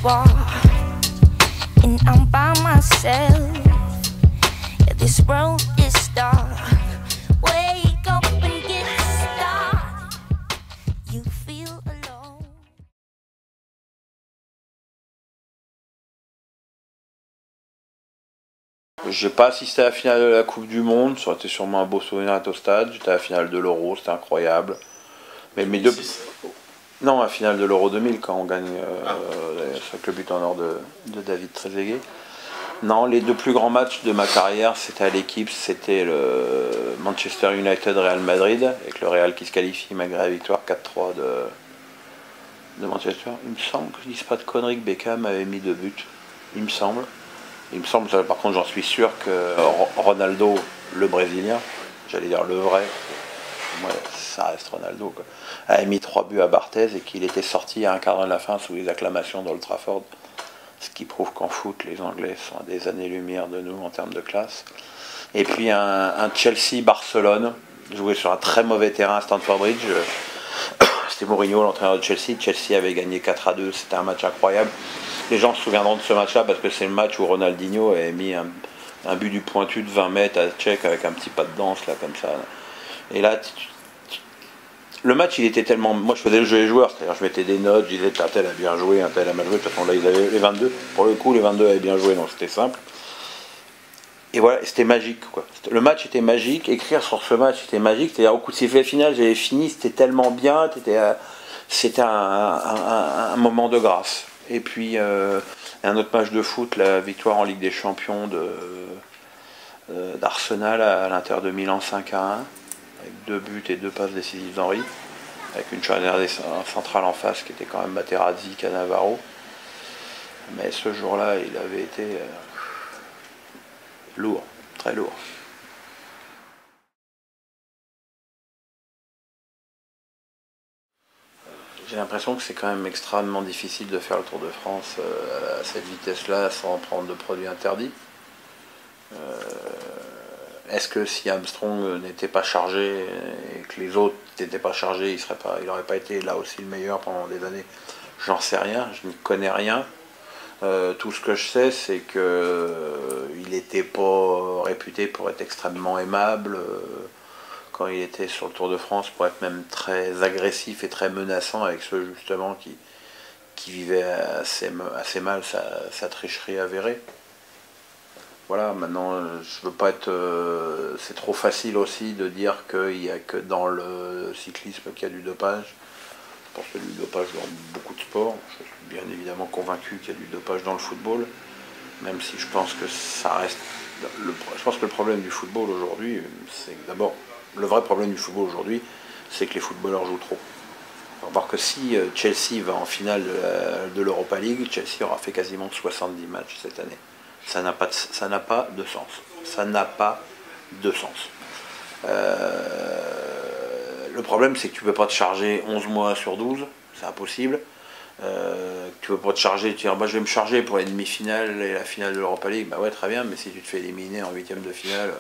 bar and I'm by myself. Yeah, this world is dark. Wake up and get started. You feel alone. J'ai pas assisté à la finale de la Coupe du Monde, ça aurait été sûrement un beau souvenir d'être au stade. J'étais à la finale de l'Euro, c'était incroyable. Mais mes deux... Non, la finale de l'Euro 2000 quand on gagne avec le but en or de David Trezeguet. Non, les deux plus grands matchs de ma carrière, c'était à l'équipe, c'était le Manchester United-Real Madrid, avec le Real qui se qualifie malgré la victoire 4-3 de Manchester. Il me semble que je dise pas de conneries que Beckham avait mis 2 buts, il me semble. Il me semble, par contre j'en suis sûr que Ronaldo, le Brésilien, j'allais dire le vrai, ouais, ça reste Ronaldo, quoi, avait mis 3 buts à Barthez et qu'il était sorti à un quart d'heure de la fin sous les acclamations d'Old Trafford. Ce qui prouve qu'en foot, les Anglais sont à des années-lumière de nous en termes de classe. Et puis un Chelsea-Barcelone, joué sur un très mauvais terrain à Stamford Bridge. C'était Mourinho, l'entraîneur de Chelsea. Chelsea avait gagné 4-2, c'était un match incroyable. Les gens se souviendront de ce match-là parce que c'est le match où Ronaldinho avait mis un but du pointu de 20 mètres à Tchèque avec un petit pas de danse, là, comme ça. Et là, le match, il était tellement... Moi, je faisais le jeu des joueurs, c'est-à-dire je mettais des notes, je disais un tel a bien joué, un tel a mal joué. De toute façon, là, ils avaient les 22. Pour le coup, les 22 avaient bien joué, donc c'était simple. Et voilà, c'était magique, quoi. Le match était magique, écrire sur ce match était magique. C'est-à-dire, au coup de sifflet final, j'avais fini, c'était tellement bien, c'était un moment de grâce. Et puis, un autre match de foot, la victoire en Ligue des Champions d'Arsenal à l'Inter de Milan 5-1. Avec 2 buts et 2 passes décisives d'Henry, avec une charnière centrale en face qui était quand même Materazzi, Cannavaro. Mais ce jour-là, il avait été lourd, très lourd. J'ai l'impression que c'est quand même extrêmement difficile de faire le Tour de France à cette vitesse-là sans prendre de produits interdits. Est-ce que si Armstrong n'était pas chargé et que les autres n'étaient pas chargés, il n'aurait pas été là aussi le meilleur pendant des années? J'en sais rien, je n'y connais rien. Tout ce que je sais, c'est qu'il n'était pas réputé pour être extrêmement aimable. Quand il était sur le Tour de France, pour être même très agressif et très menaçant avec ceux justement qui vivaient assez mal sa tricherie avérée. Voilà, maintenant, je veux pas être... c'est trop facile aussi de dire qu'il n'y a que dans le cyclisme qu'il y a du dopage. Je pense qu'il y a du dopage dans beaucoup de sports. Je suis bien évidemment convaincu qu'il y a du dopage dans le football, même si je pense que ça reste... Je pense que le problème du football aujourd'hui, c'est d'abord... Le vrai problème du football aujourd'hui, c'est que les footballeurs jouent trop. On va voir que si Chelsea va en finale de l'Europa League, Chelsea aura fait quasiment 70 matchs cette année. Ça n'a pas de sens. Ça n'a pas de sens. Le problème, c'est que tu ne peux pas te charger 11 mois sur 12, c'est impossible. Tu ne peux pas te charger, tu dis bah, je vais me charger pour les demi-finales et la finale de l'Europa League. Bah ouais, très bien, mais si tu te fais éliminer en 8e de finale,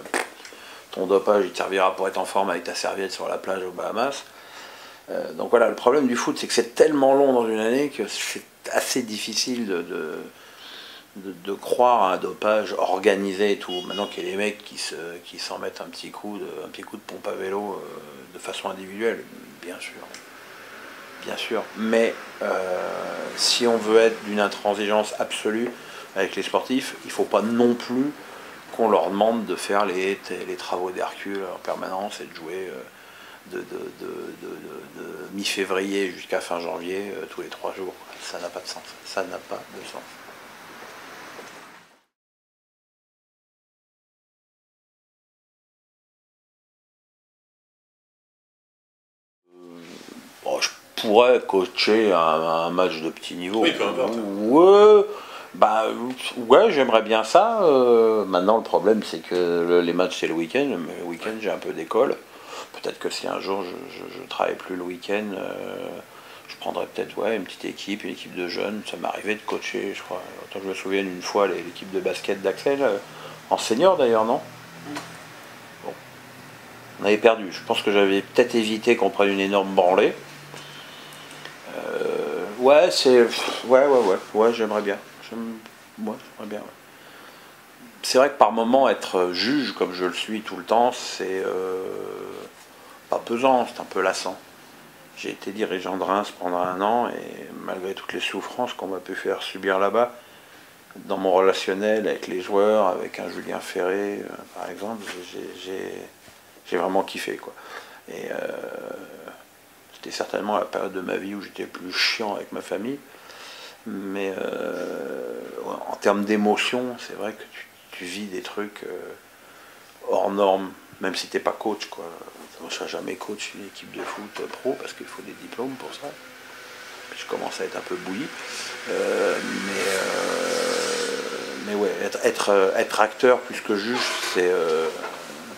ton dopage il te servira pour être en forme avec ta serviette sur la plage aux Bahamas. Donc voilà, le problème du foot, c'est que c'est tellement long dans une année que c'est assez difficile de croire à un dopage organisé et tout. Maintenant qu'il y a des mecs qui s'en mettent un petit coup de pompe à vélo de façon individuelle, bien sûr. Mais si on veut être d'une intransigeance absolue avec les sportifs, il ne faut pas non plus qu'on leur demande de faire les travaux d'Hercule en permanence et de jouer de mi-février jusqu'à fin janvier tous les 3 jours. Ça n'a pas de sens. Ça n'a pas de sens. Bon, je pourrais coacher un match de petit niveau. Oui, peu importe. Ouais, j'aimerais bien ça. Maintenant, le problème, c'est que les matchs, c'est le week-end. Mais le week-end, j'ai un peu d'école. Peut-être que si un jour, je ne travaille plus le week-end, je prendrais peut-être une petite équipe, une équipe de jeunes. Ça m'est arrivé de coacher, je crois. Autant que je me souviens une fois, l'équipe de basket d'Axel, en senior d'ailleurs, non? Bon. On avait perdu. Je pense que j'avais peut-être évité qu'on prenne une énorme branlée. Ouais, ouais, j'aimerais bien. Ouais, j'aimerais bien. Ouais. C'est vrai que par moment, être juge, comme je le suis tout le temps, c'est pas pesant, c'est un peu lassant. J'ai été dirigeant de Reims pendant 1 an et malgré toutes les souffrances qu'on m'a pu faire subir là-bas, dans mon relationnel avec les joueurs, avec un Julien Ferré, par exemple, j'ai vraiment kiffé, quoi. Et c'était certainement la période de ma vie où j'étais le plus chiant avec ma famille. Mais ouais, en termes d'émotion, c'est vrai que tu vis des trucs hors normes, même si t'es pas coach, quoi. Je ne serai jamais coach d'une équipe de foot pro parce qu'il faut des diplômes pour ça. Puis je commence à être un peu bouilli. Mais ouais, être acteur plus que juge,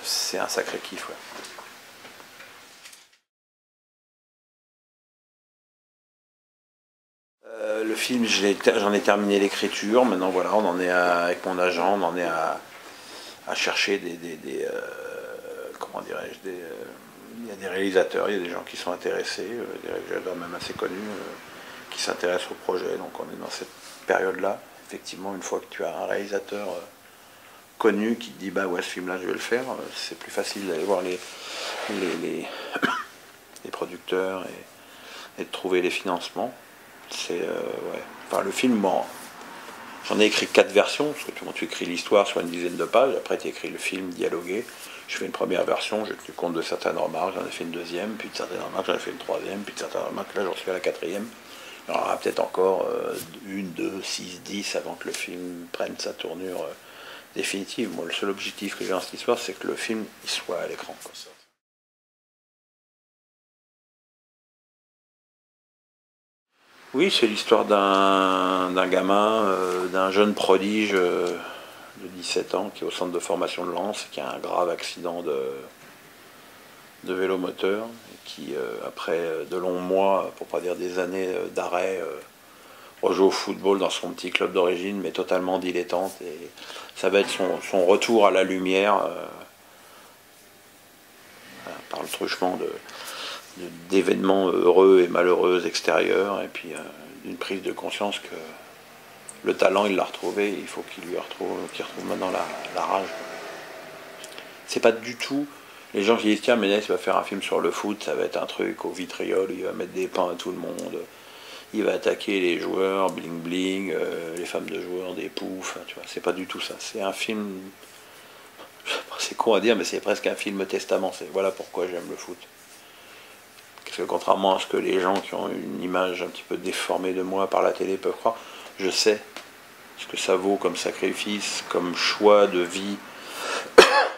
c'est un sacré kiff. Ouais. Le film, j'en ai terminé l'écriture. Maintenant, voilà, on en est avec mon agent, on en est à chercher comment dirais-je, il y a des réalisateurs, il y a des gens qui sont intéressés, des réalisateurs même assez connus, qui s'intéressent au projet. Donc on est dans cette période-là. Effectivement, une fois que tu as un réalisateur connu qui te dit bah ouais, ce film-là je vais le faire, c'est plus facile d'aller voir les producteurs et de trouver les financements. C'est ouais. Enfin, le film, bon, j'en ai écrit 4 versions, parce que tu écris l'histoire sur une dizaine de pages, après tu écris le film dialogué. Je fais une première version, j'ai tenu compte de certaines remarques, j'en ai fait une deuxième, puis de certaines remarques, j'en ai fait une troisième, puis de certaines remarques, là j'en suis à la 4e. Il y en aura peut-être encore 1, 2, 6, 10 avant que le film prenne sa tournure définitive. Moi, le seul objectif que j'ai dans cette histoire, c'est que le film il soit à l'écran. Oui, c'est l'histoire d'un gamin, d'un jeune prodige de 17 ans qui est au centre de formation de Lens, qui a un grave accident de vélomoteur, et qui, après de longs mois, pour pas dire des années d'arrêt, rejoue au football dans son petit club d'origine, mais totalement dilettante. Et ça va être son retour à la lumière par le truchement d'événements heureux et malheureux extérieurs, et puis d'une prise de conscience que le talent il l'a retrouvé, il faut qu'il retrouve maintenant la rage. C'est pas du tout les gens qui disent tiens Ménès va faire un film sur le foot, ça va être un truc au vitriol, il va mettre des pains à tout le monde, il va attaquer les joueurs, bling bling, les femmes de joueurs, des poufs, tu vois, c'est pas du tout ça. C'est un film, c'est con à dire, mais c'est presque un film testament. Voilà pourquoi j'aime le foot. Parce que contrairement à ce que les gens qui ont une image un petit peu déformée de moi par la télé peuvent croire, je sais ce que ça vaut comme sacrifice, comme choix de vie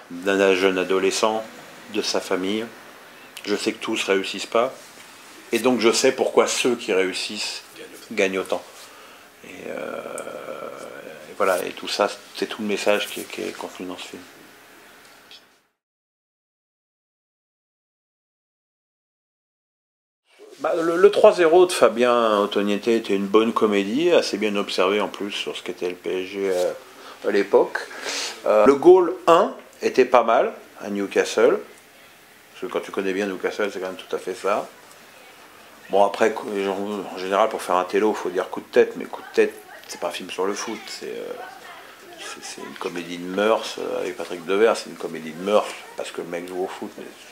d'un jeune adolescent, de sa famille. Je sais que tous ne réussissent pas. Et donc je sais pourquoi ceux qui réussissent gagnent autant. Et voilà, et tout ça, c'est tout le message qui est contenu dans ce film. Bah, le 3-0 de Fabien Antonietta était une bonne comédie, assez bien observée en plus sur ce qu'était le PSG à l'époque. Le goal 1 était pas mal à Newcastle, parce que quand tu connais bien Newcastle, c'est quand même tout à fait ça. Bon, après, en général, pour faire un télo, il faut dire coup de tête, mais coup de tête, c'est pas un film sur le foot, c'est une comédie de mœurs avec Patrick Devers, c'est une comédie de mœurs parce que le mec joue au foot, mais c'est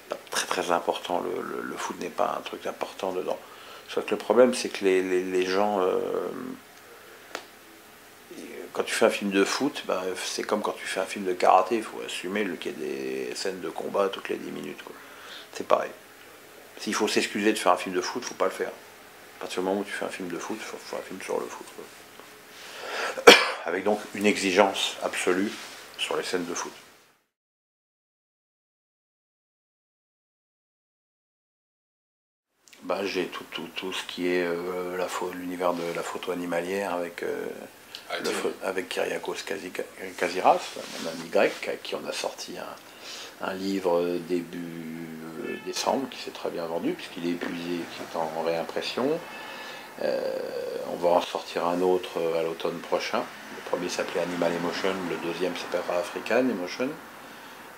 pas très très important, le foot n'est pas un truc important dedans. Sauf que le problème, c'est que les gens, quand tu fais un film de foot, bah, c'est comme quand tu fais un film de karaté, il faut assumer qu'il y ait des scènes de combat toutes les 10 minutes, quoi. C'est pareil. S'il faut s'excuser de faire un film de foot, faut pas le faire. À partir du moment où tu fais un film de foot, il faut faire un film sur le foot, quoi. Avec donc une exigence absolue sur les scènes de foot. Bah, j'ai tout ce qui est l'univers de la photo animalière avec Kyriakos Kaziras, mon ami grec, à qui on a sorti un livre début décembre qui s'est très bien vendu puisqu'il est épuisé, qui est en réimpression. On va en sortir un autre à l'automne prochain. Le premier s'appelait Animal Emotion, le deuxième s'appellera African Emotion.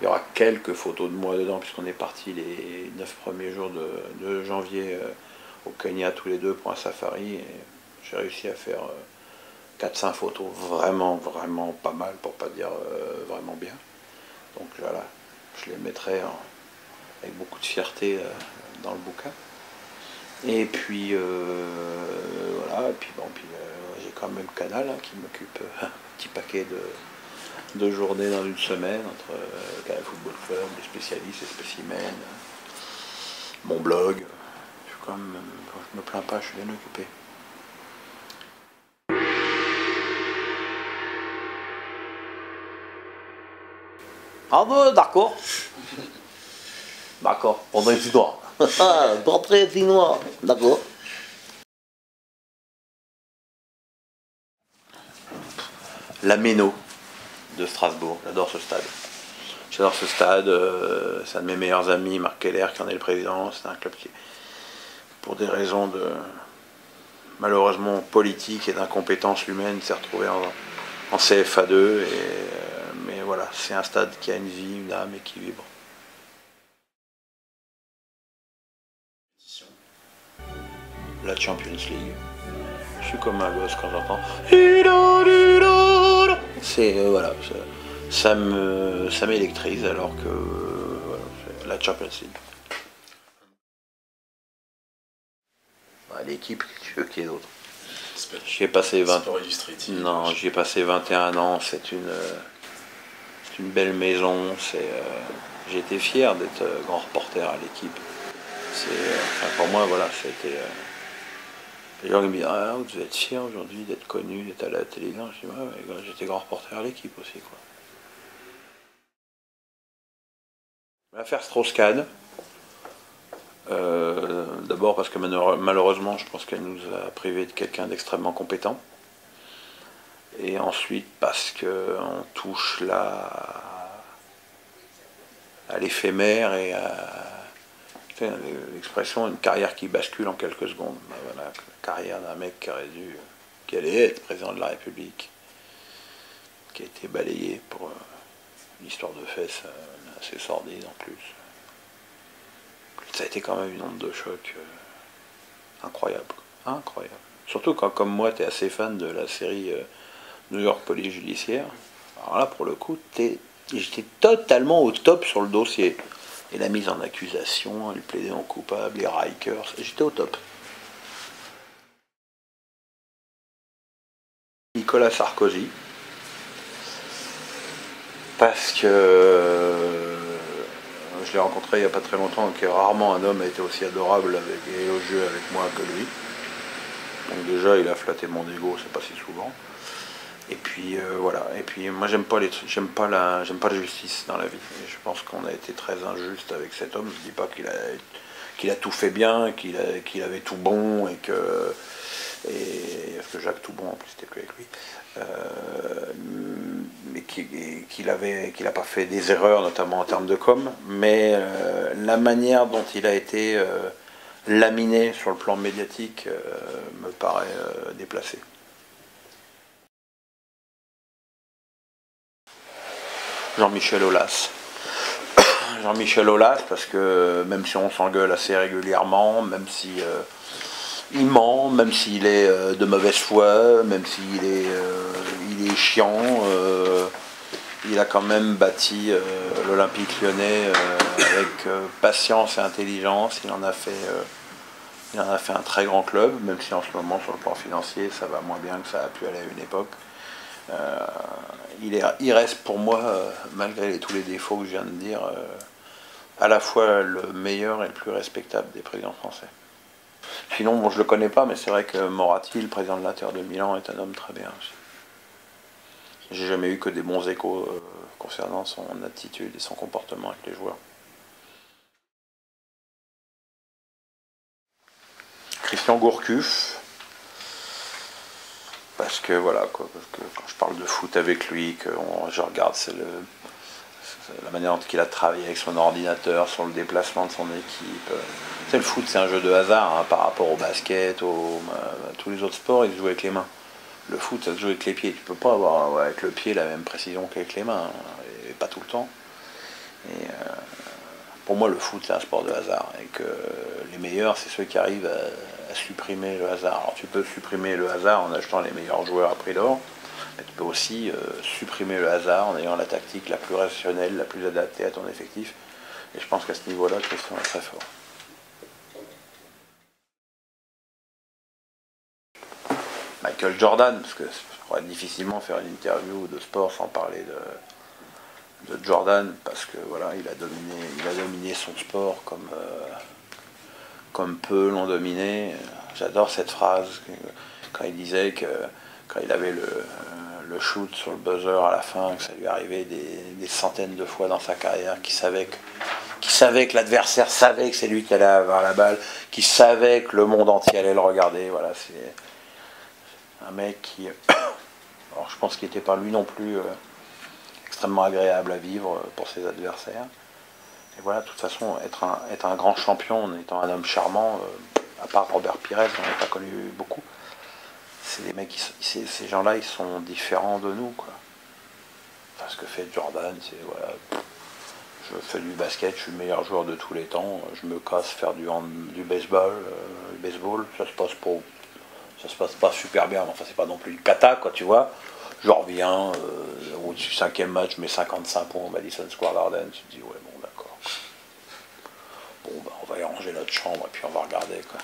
Il y aura quelques photos de moi dedans puisqu'on est parti les 9 premiers jours de janvier au Kenya tous les deux pour un safari. Et j'ai réussi à faire 4-5 photos vraiment pas mal, pour pas dire vraiment bien. Donc voilà, je les mettrai avec beaucoup de fierté dans le bouquin. Et puis voilà, et puis bon, j'ai quand même Canal qui m'occupe un petit paquet de journées dans une semaine entre Canal Football Club, les spécialistes, les spécimens, mon blog. Je me plains pas, je suis bien occupé. Ah bon, d'accord. D'accord, André Chinois. Portrait chinois, d'accord. La Méno de Strasbourg, j'adore ce stade. J'adore ce stade, c'est un de mes meilleurs amis, Marc Keller, qui en est le président. C'est un club qui, pour des raisons de malheureusement politique et d'incompétence humaine, s'est retrouvé en CFA2. Mais voilà, c'est un stade qui a une vie, une âme et qui vibre. La Champions League. Je suis comme un gosse quand j'entends. C'est voilà, ça m'électrise alors que voilà, c'est la Champions League. L'équipe, qui est d'autre. J'y ai passé 21 ans, c'est une belle maison, j'ai été fier d'être grand reporter à l'équipe. Pour moi, voilà, c'était... les gens qui me disent « Ah, vous devez être fier aujourd'hui d'être connu, d'être à la télévision ». Je dis « Ouais, j'étais grand reporter à l'équipe aussi, quoi. » L'affaire Strauss-Kahn, d'abord parce que malheureusement, je pense qu'elle nous a privés de quelqu'un d'extrêmement compétent. Et ensuite parce qu'on touche à l'éphémère et à l'expression une carrière qui bascule en quelques secondes. Ben voilà, la carrière d'un mec qui allait être président de la République, qui a été balayé pour une histoire de fesses assez sordide en plus. Ça a été quand même une onde de choc incroyable. Incroyable. Surtout quand, comme moi, tu es assez fan de la série New York Police Judiciaire. Alors là, pour le coup, j'étais totalement au top sur le dossier. Et la mise en accusation, le plaidant coupable, les Rikers, j'étais au top. Nicolas Sarkozy. Parce que je l'ai rencontré il n'y a pas très longtemps, et rarement un homme a été aussi adorable et élogieux avec moi que lui. Donc déjà, il a flatté mon ego, c'est pas si souvent. Et puis voilà. Et puis moi, j'aime pas la justice dans la vie. Et je pense qu'on a été très injuste avec cet homme. Je dis pas qu'il a tout fait bien, qu'il avait tout bon parce que Jacques Toubon en plus c'était plus avec lui. Mais qu'il n'a pas fait des erreurs, notamment en termes de com, mais la manière dont il a été laminé sur le plan médiatique me paraît déplacée. Jean-Michel Aulas. Jean-Michel Aulas, parce que même si on s'engueule assez régulièrement, même si il ment, même s'il est de mauvaise foi, même s'il il est chiant, il a quand même bâti l'Olympique Lyonnais avec patience et intelligence. Il en a fait un très grand club, même si en ce moment sur le plan financier ça va moins bien que ça a pu aller à une époque. Il reste pour moi, malgré tous les défauts que je viens de dire, à la fois le meilleur et le plus respectable des présidents français. Sinon, bon, je le connais pas, mais c'est vrai que Moratti, le président de l'Inter de Milan, est un homme très bien aussi. J'ai jamais eu que des bons échos concernant son attitude et son comportement avec les joueurs. Christian Gourcuff, parce que voilà, parce que quand je parle de foot avec lui, que je regarde, c'est la manière dont il a travaillé avec son ordinateur, sur le déplacement de son équipe. Le foot, c'est un jeu de hasard par rapport au basket, à tous les autres sports, ils se jouent avec les mains. Le foot, ça se joue avec les pieds. Tu peux pas avoir avec le pied la même précision qu'avec les mains, et pas tout le temps. pour moi, le foot, c'est un sport de hasard. Et que les meilleurs, c'est ceux qui arrivent à supprimer le hasard. Alors tu peux supprimer le hasard en achetant les meilleurs joueurs à prix d'or, mais tu peux aussi supprimer le hasard en ayant la tactique la plus rationnelle, la plus adaptée à ton effectif. Et je pense qu'à ce niveau-là, Christian est très fort. Michael Jordan, parce que je pourrais difficilement faire une interview de sport sans parler de Jordan, parce que voilà, il a dominé son sport comme peu l'ont dominé. J'adore cette phrase quand il disait que quand il avait le shoot sur le buzzer à la fin, que ça lui arrivait des centaines de fois dans sa carrière, qu'il savait que l'adversaire savait que c'est lui qui allait avoir la balle, qu'il savait que le monde entier allait le regarder. Voilà, c'est un mec qui, alors je pense qu'il n'était pas lui non plus extrêmement agréable à vivre pour ses adversaires. Et voilà, de toute façon, être un grand champion en étant un homme charmant, à part Robert Pires, on n'a pas connu beaucoup. C'est des mecs, ces gens-là, ils sont différents de nous, quoi. Enfin, ce que fait Jordan, c'est voilà, je fais du basket, je suis le meilleur joueur de tous les temps, je me casse faire du baseball, ça se passe pas super bien, enfin c'est pas non plus du cata, quoi, tu vois. Je reviens, au 5e match, je mets 55 points au Madison Square Garden, tu te dis ouais bon d'accord. Bon bah on va y ranger notre chambre et puis on va regarder, quoi.